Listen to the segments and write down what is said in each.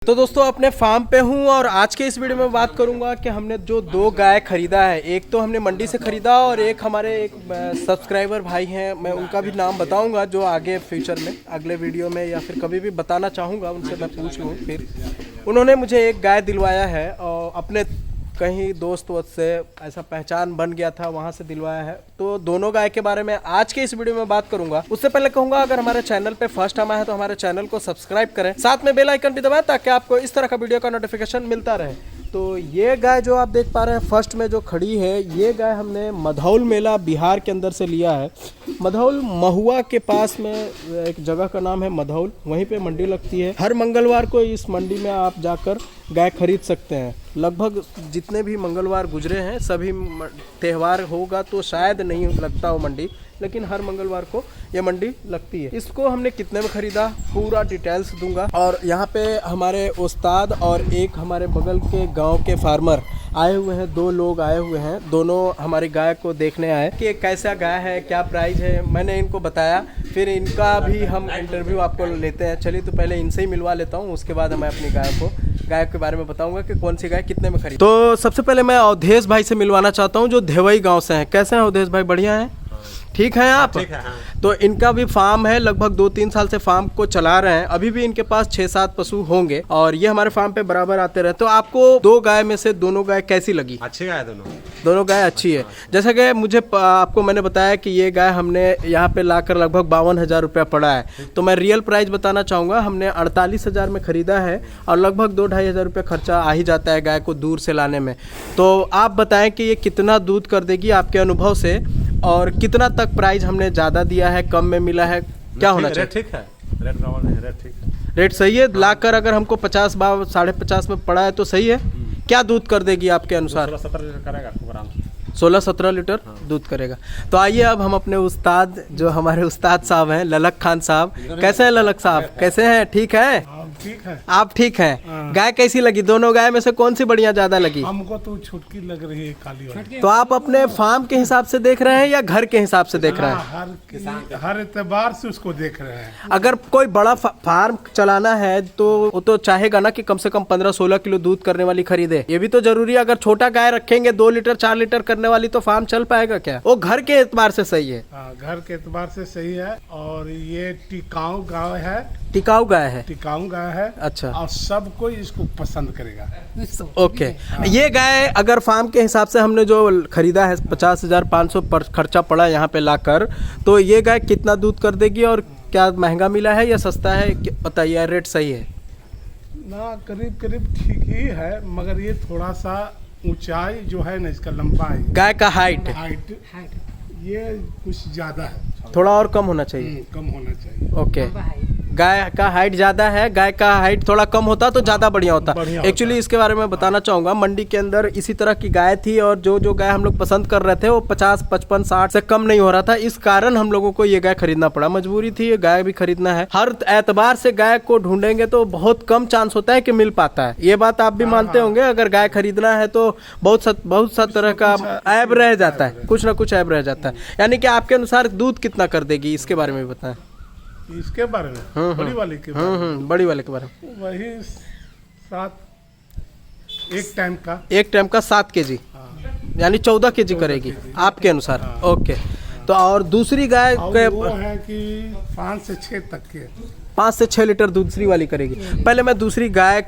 तो दोस्तों अपने फार्म पे हूँ और आज के इस वीडियो में बात करूँगा कि हमने जो दो गाय खरीदा है, एक तो हमने मंडी से खरीदा और एक हमारे एक सब्सक्राइबर भाई हैं, मैं उनका भी नाम बताऊँगा जो आगे फ्यूचर में अगले वीडियो में या फिर कभी भी बताना चाहूँगा, उनसे मैं पूछ लूँ। फिर उन्होंने मुझे एक गाय दिलवाया है और अपने कहीं दोस्त वोस्त से ऐसा पहचान बन गया था, वहाँ से दिलवाया है। तो दोनों गाय के बारे में आज के इस वीडियो में बात करूंगा। उससे पहले कहूंगा अगर हमारे चैनल पे फर्स्ट टाइम आए तो हमारे चैनल को सब्सक्राइब करें, साथ में बेल आइकन भी दबाएं ताकि आपको इस तरह का वीडियो का नोटिफिकेशन मिलता रहे। तो ये गाय जो आप देख पा रहे हैं फर्स्ट में जो खड़ी है, ये गाय हमने मधौल मेला बिहार के अंदर से लिया है। मधौल महुआ के पास में एक जगह का नाम है मधौल, वहीं पे मंडी लगती है। हर मंगलवार को इस मंडी में आप जाकर गाय खरीद सकते हैं। लगभग जितने भी मंगलवार गुजरे हैं सभी त्यौहार होगा तो शायद नहीं लगता हो मंडी, लेकिन हर मंगलवार को ये मंडी लगती है। इसको हमने कितने में खरीदा पूरा डिटेल्स दूंगा। और यहाँ पे हमारे उस्ताद और एक हमारे बगल के गांव के फार्मर आए हुए हैं, दो लोग आए हुए हैं, दोनों हमारी गाय को देखने आए कि कैसा गाय है, क्या प्राइस है। मैंने इनको बताया, फिर इनका भी हम इंटरव्यू आपको लेते हैं। चलिए तो पहले इनसे ही मिलवा लेता हूँ, उसके बाद मैं अपनी गाय के बारे में बताऊंगा कि कौन सी गाय कितने में खरीदी। तो सबसे पहले मैं अवधेश भाई से मिलवाना चाहता हूँ जो धेवई गाँव से हैं। कैसे हैं अवधेश भाई, बढ़िया हैं? ठीक है आप? ठीक है, हाँ। तो इनका भी फार्म है, लगभग 2-3 साल से फार्म को चला रहे हैं। अभी भी इनके पास 6-7 पशु होंगे और ये हमारे फार्म पे बराबर आते रहे। तो आपको दो गाय में से दोनों गाय कैसी लगी? अच्छी गाय दोनों गाय अच्छी है। जैसे कि मुझे आपको मैंने बताया कि ये गाय हमने यहाँ पे लाकर लगभग 52,000 रुपया पड़ा है। तो मैं रियल प्राइस बताना चाहूँगा, हमने 48,000 में खरीदा है और लगभग 2-2.5 हज़ार रुपया खर्चा आ ही जाता है गाय को दूर से लाने में। तो आप बताएं कि ये कितना दूध कर देगी आपके अनुभव से, और कितना तक प्राइस हमने ज़्यादा दिया है, कम में मिला है, क्या होना चाहिए? ठीक है, रेट नॉर्मल है, रेट ठीक है, रेट सही है। लाकर अगर हमको 50 50 में पड़ा है तो सही है। क्या दूध कर देगी आपके अनुसार? 16-17 लीटर करेगा खूब आराम से। 16-17 लीटर दूध करेगा। तो आइए अब हम अपने उस्ताद जो हमारे उस्ताद साहब हैं, ललक खान साहब, कैसे हैं ललक साहब, कैसे हैं? ठीक है? ठीक है। आप ठीक हैं? गाय कैसी लगी? दोनों गाय में से कौन सी बढ़िया ज्यादा लगी? हमको तो छुटकी लग रही है, काली वाली। तो आप अपने फार्म के हिसाब से देख रहे हैं या घर के हिसाब से देख रहे हैं? हर एतबार से उसको देख रहे हैं। अगर कोई बड़ा फार्म चलाना है तो वो तो चाहेगा ना कि कम से कम 15-16 किलो दूध करने वाली खरीदे। ये भी तो जरूरी है। अगर छोटा गाय रखेंगे 2 लीटर 4 लीटर करने वाली तो फार्म चल पाएगा क्या? वो घर के एतबार से सही है। घर के एतबार से सही है। और ये टिकाऊ गाय है। टिकाऊ गाय है? टिकाऊ गाय है। अच्छा। और सब कोई इसको पसंद करेगा। ओके। ये गाय अगर फार्म के हिसाब से हमने जो खरीदा है 50,500 पर खर्चा पड़ा यहाँ पे लाकर, तो ये गाय कितना दूध कर देगी और क्या महंगा मिला है या सस्ता है, बताइए, रेट सही है ना? करीब करीब ठीक ही है, मगर ये थोड़ा सा ऊंचाई जो है ना, इसका लंबाई, गाय का हाइट ये कुछ ज्यादा है, थोड़ा और कम होना चाहिए। कम होना चाहिए। ओके। गाय का हाइट ज़्यादा है, गाय का हाइट थोड़ा कम होता तो ज़्यादा बढ़िया होता। एक्चुअली इसके बारे में बताना चाहूँगा, मंडी के अंदर इसी तरह की गाय थी और जो गाय हम लोग पसंद कर रहे थे वो 50, 55, 60 से कम नहीं हो रहा था। इस कारण हम लोगों को ये गाय खरीदना पड़ा, मजबूरी थी, ये गाय भी खरीदना है। हर एतबार से गाय को ढूंढेंगे तो बहुत कम चांस होता है कि मिल पाता है। ये बात आप भी मानते होंगे। अगर गाय खरीदना है तो बहुत सा तरह का ऐब रह जाता है, कुछ ना कुछ ऐब रह जाता है। यानी कि आपके अनुसार दूध कितना कर देगी, इसके बारे में बताएं। इसके बारे में बड़ी वाली के बड़ी वाले के बारे में वही 7 एक टाइम का 7 केजी, यानी 14 केजी करेगी आपके अनुसार। ओके। तो और दूसरी गाय के वो है कि 5 से 6 तक के, 5 से 6 लीटर दूसरी वाली करेगी। पहले मैं दूसरी गाय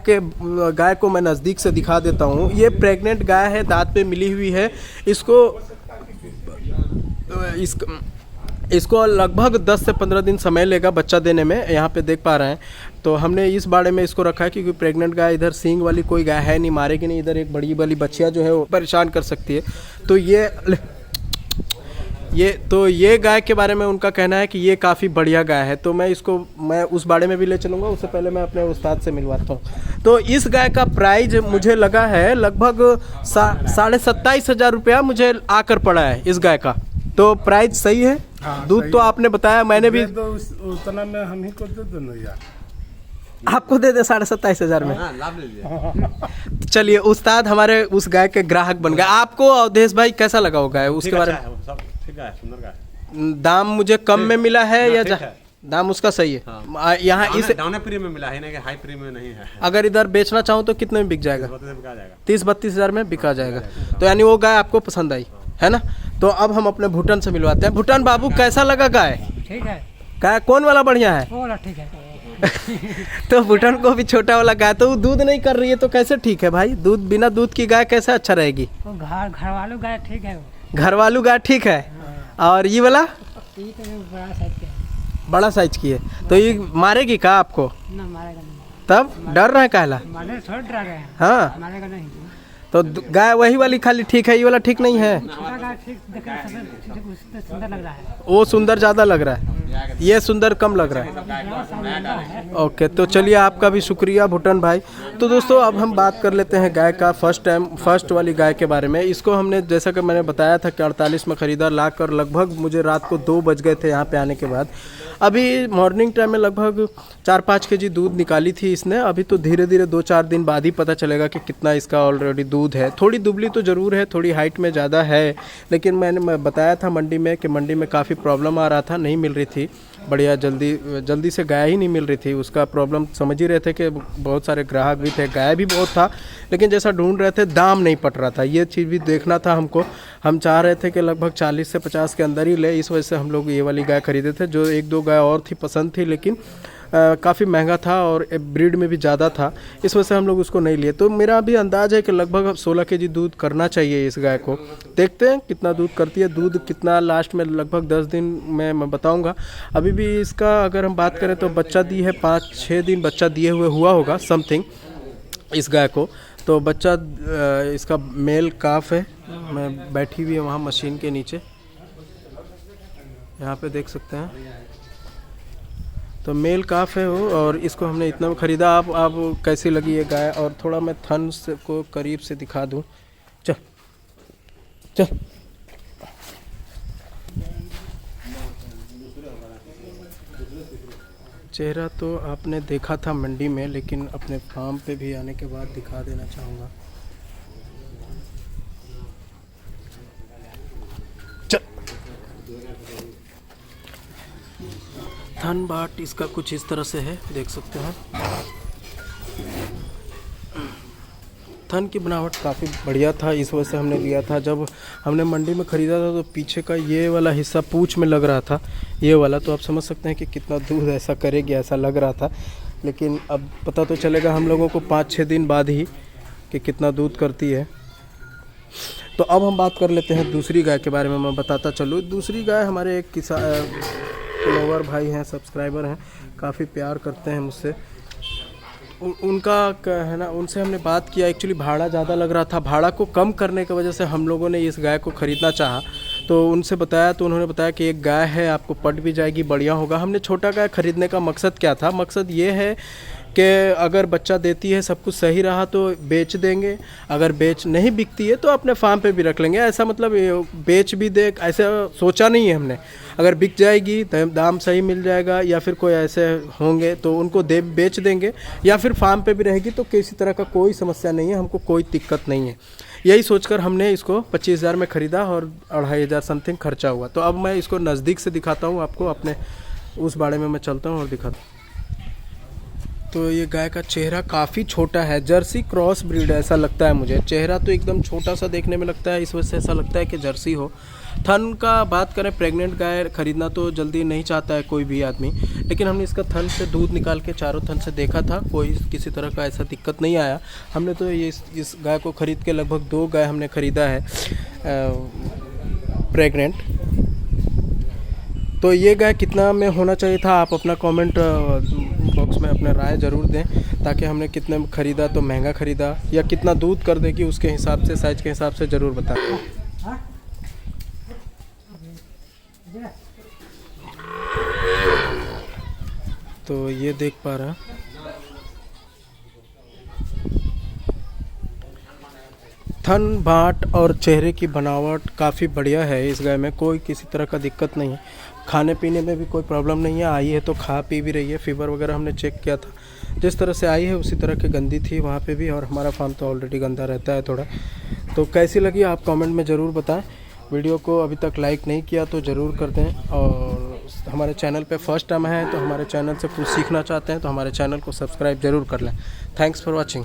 को मैं नज़दीक से दिखा देता हूँ। ये प्रेग्नेंट गाय है, दांत पे मिली हुई है। इसको लगभग 10 से 15 दिन समय लेगा बच्चा देने में, यहाँ पे देख पा रहे हैं। तो हमने इस बाड़े में इसको रखा है क्योंकि प्रेग्नेंट गाय, इधर सींग वाली कोई गाय है नहीं, मारेगी नहीं। इधर एक बड़ी वाली बच्चिया जो है वो परेशान कर सकती है। तो ये गाय के बारे में उनका कहना है कि ये काफ़ी बढ़िया गाय है। तो मैं उस बाड़े में भी ले चलूँगा। उससे पहले मैं अपने उस्ताद से मिलवाता हूँ। तो इस गाय का प्राइस मुझे लगा है लगभग 27,500 रुपया मुझे आकर पड़ा है इस गाय का। तो प्राइस सही है। दूध तो आपने बताया, मैंने भी तो उतना में हम ही को दे दो यार, आपको दे दे 27,500 में। लाभ ले लिया। चलिए, उस्ताद हमारे उस गाय के ग्राहक बन गए। आपको अवधेश भाई कैसा लगा वो गाय? उसके बारे में ठीक है, सुंदर गाय। दाम मुझे कम में मिला है या दाम उसका सही है। हाँ। यहाँ इस डाउन प्रीमियम में मिला है ना कि हाई प्रीमियम नहीं है। अगर इधर बेचना चाहूँ तो कितने में बिक जाएगा? 30-32 हज़ार में बिका जाएगा। तो यानी वो गाय आपको पसंद आई है ना? तो अब हम अपने भूटान से मिलवाते हैं। भूटान बाबू कैसा लगा गाय? ठीक है, गाय कौन वाला बढ़िया है? वो वाला ठीक है। तो भूटान को भी छोटा वाला गाय, तो वो दूध नहीं कर रही है तो कैसे ठीक है भाई? दूध बिना दूध की गाय कैसे अच्छा रहेगी? वो घर वालों गाय ठीक है। वो घरवालू गाय ठीक है। और ये वाला ये तो बड़ा साइज का है। बड़ा साइज की है, तो ये मारेगी का आपको? ना मारेगा नहीं। तब डर रहे काहला? मारे थोड़ा डरा गए हैं। हाँ, मारेगा नहीं। तो गाय वही वाली खाली ठीक है, ये वाला ठीक नहीं है? छोटा गाय ठीक देखने में सुंदर लग रहा है। वो सुंदर ज़्यादा लग रहा है, ये सुंदर कम लग रहा है। ओके, तो चलिए आपका भी शुक्रिया भूटान भाई। तो दोस्तों अब हम बात कर लेते हैं गाय का फर्स्ट वाली गाय के बारे में। इसको हमने जैसा कि मैंने बताया था कि 48 में ख़रीदा, लाकर लगभग मुझे रात को 2 बज गए थे यहाँ पे आने के बाद। अभी मॉर्निंग टाइम में लगभग 4-5 केजी दूध निकाली थी इसने। अभी तो धीरे धीरे 2-4 दिन बाद ही पता चलेगा कि कितना इसका ऑलरेडी दूध है। थोड़ी दुबली तो ज़रूर है, थोड़ी हाइट में ज़्यादा है, लेकिन मैंने बताया था मंडी में कि मंडी में काफ़ी प्रॉब्लम आ रहा था, नहीं मिल रही थी बढ़िया जल्दी से गाय ही नहीं मिल रही थी। उसका प्रॉब्लम समझ ही रहे थे कि बहुत सारे ग्राहक भी थे, गाय भी बहुत था, लेकिन जैसा ढूंढ रहे थे दाम नहीं पट रहा था। ये चीज़ भी देखना था हमको। हम चाह रहे थे कि लगभग 40 से 50 के अंदर ही ले, इस वजह से हम लोग ये वाली गाय खरीदे थे। जो 1-2 गाय और थी पसंद थी, लेकिन काफ़ी महंगा था और ब्रीड में भी ज़्यादा था, इस वजह से हम लोग उसको नहीं लिए। तो मेरा भी अंदाज़ है कि लगभग 16 केजी दूध करना चाहिए इस गाय को। देखते हैं कितना दूध करती है। दूध कितना लास्ट में लगभग 10 दिन में मैं बताऊंगा। अभी भी इसका अगर हम बात करें तो बच्चा दी है, 5-6 दिन बच्चा दिए हुआ होगा समथिंग इस गाय को। तो बच्चा इसका मेल काफ है। मैं बैठी हुई है वहाँ मशीन के नीचे, यहाँ पे देख सकते हैं। तो मेल काफ है वो, और इसको हमने इतना में ख़रीदा। आप कैसी लगी ये गाय? और थोड़ा मैं थन को करीब से दिखा दूँ। चल चल। चेहरा तो आपने देखा था मंडी में, लेकिन अपने फार्म पे भी आने के बाद दिखा देना चाहूँगा। थन बाट इसका कुछ इस तरह से है, देख सकते हैं। थन की बनावट काफ़ी बढ़िया था, इस वजह से हमने लिया था। जब हमने मंडी में ख़रीदा था तो पीछे का ये वाला हिस्सा पूँछ में लग रहा था, ये वाला। तो आप समझ सकते हैं कि कितना दूध ऐसा करेगी, ऐसा लग रहा था। लेकिन अब पता तो चलेगा हम लोगों को 5-6 दिन बाद ही कि कितना दूध करती है। तो अब हम बात कर लेते हैं दूसरी गाय के बारे में। मैं बताता चलूँ, दूसरी गाय हमारे एक फॉलोवर भाई हैं, सब्सक्राइबर हैं, काफ़ी प्यार करते हैं मुझसे। उनका है ना, उनसे हमने बात किया। एक्चुअली भाड़ा ज़्यादा लग रहा था, भाड़ा को कम करने की वजह से हम लोगों ने इस गाय को ख़रीदना चाहा। तो उनसे बताया तो उन्होंने बताया कि एक गाय है, आपको पट भी जाएगी, बढ़िया होगा। हमने छोटा गाय ख़रीदने का मकसद क्या था? मकसद ये है कि अगर बच्चा देती है, सब कुछ सही रहा तो बेच देंगे, अगर बेच नहीं बिकती है तो अपने फार्म पे भी रख लेंगे। ऐसा मतलब बेच भी दे, ऐसा सोचा नहीं है हमने। अगर बिक जाएगी तो दाम सही मिल जाएगा, या फिर कोई ऐसे होंगे तो उनको बेच देंगे, या फिर फार्म पे भी रहेगी तो किसी तरह का कोई समस्या नहीं है, हमको कोई दिक्कत नहीं है। यही सोचकर हमने इसको 25,000 में ख़रीदा और 2,500 समथिंग खर्चा हुआ। तो अब मैं इसको नज़दीक से दिखाता हूँ आपको, अपने उस बाड़े में मैं चलता हूँ और दिखाता हूँ। तो ये गाय का चेहरा काफ़ी छोटा है, जर्सी क्रॉस ब्रीड है ऐसा लगता है मुझे। चेहरा तो एकदम छोटा सा देखने में लगता है, इस वजह से ऐसा लगता है कि जर्सी हो। थन का बात करें, प्रेग्नेंट गाय खरीदना तो जल्दी नहीं चाहता है कोई भी आदमी, लेकिन हमने इसका थन से दूध निकाल के चारों थन से देखा था, कोई किसी तरह का ऐसा दिक्कत नहीं आया। हमने तो ये इस गाय को ख़रीद के लगभग 2 गाय हमने ख़रीदा है प्रेग्नेंट। तो ये गाय कितना में होना चाहिए था, आप अपना कमेंट बॉक्स में अपना राय ज़रूर दें, ताकि हमने कितने में ख़रीदा, तो महंगा ख़रीदा या कितना दूध कर देगी उसके हिसाब से, साइज़ के हिसाब से ज़रूर बताएं। तो ये देख पा रहा, थन बाट और चेहरे की बनावट काफ़ी बढ़िया है इस गाय में, कोई किसी तरह का दिक्कत नहीं है। खाने पीने में भी कोई प्रॉब्लम नहीं है, आई है तो खा पी भी रही है। फीवर वगैरह हमने चेक किया था, जिस तरह से आई है उसी तरह की गंदी थी वहाँ पे भी, और हमारा फार्म तो ऑलरेडी गंदा रहता है थोड़ा। तो कैसी लगी आप कमेंट में ज़रूर बताएं। वीडियो को अभी तक लाइक नहीं किया तो ज़रूर कर दें, और हमारे चैनल पे फर्स्ट टाइम है तो हमारे चैनल से कुछ सीखना चाहते हैं तो हमारे चैनल को सब्सक्राइब जरूर कर लें। Thanks for watching.